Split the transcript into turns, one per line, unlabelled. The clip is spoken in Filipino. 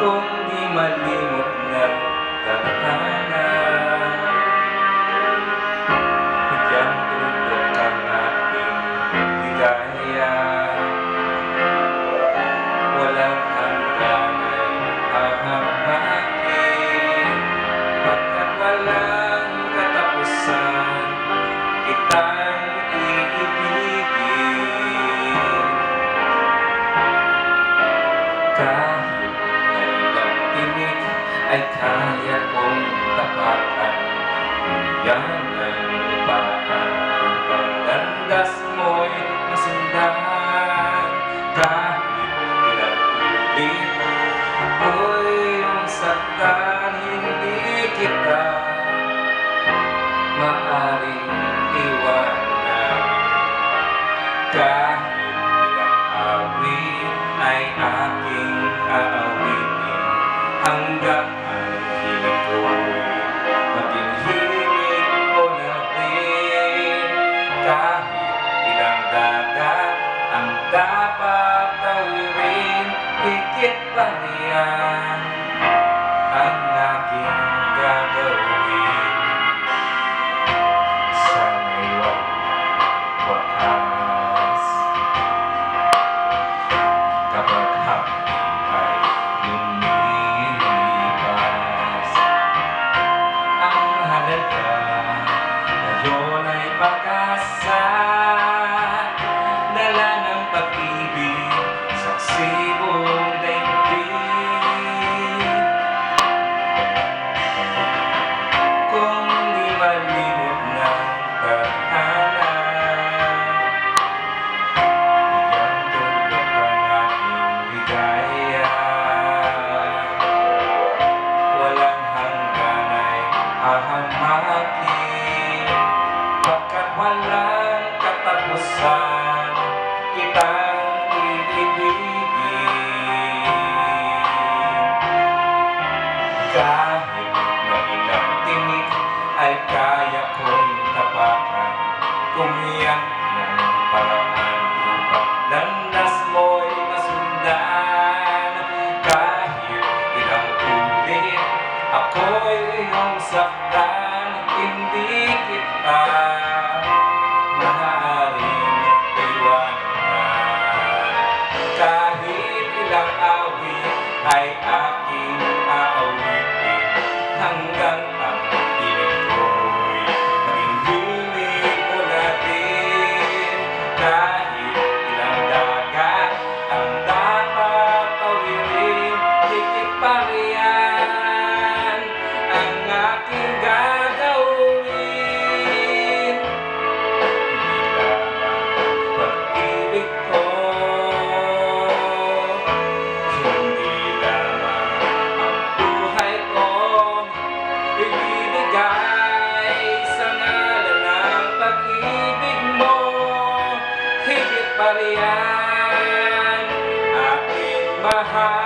Kung di malimot ng tadhana, bigyang tulog ang ating ligaya. Walang hanggan ay hahamakin, pagkat walang katapusan kitang iibigin. Kahit na ilang tinik ay kaya kong tapakan, yan ang paraan upang landas mo'y masundan. Kahit ilang ulit ako'y masaktan, hindi kita maaaring iwanan. Kahit ilang awit ay aking aawitin, hanggang ang hilig ko'y maging hilig ko na din. Kahit ilang dagat ang dapat tawirin, higit pa riyan ang aking gagawin. Sana'y wakas, kapag hapdi ay lumilipas, ang halaga ngayon ay pag-asa, dala ng pag-ibig sa sibong daigdig. Kung di malimot ng tadhana, bigyang tulog ang ating ligaya. Walang hanggan ay hahamakin, pagkat walang katapusan kitang iibigin. Kahit na ilang tinik ay kaya kong tapakan, kumiyak ng paraan upang landas mo'y masundan. Kahit ilang ulit ako'y iyong saktan, hindi kita maaaring iwanan. Kahit ilang awit ay aking aawitin, hanggang ang hilig ko'y maging hilig ko na din. Kahit ilang dagat ang dapat tawirin, higit pa riyan ang aking gagawin. Hindi lamang pag-ibig ko, hindi lamang ang buhay ko ibibigay sa ngalan ng pag-ibig mo. Higit pa riyan aking mahal.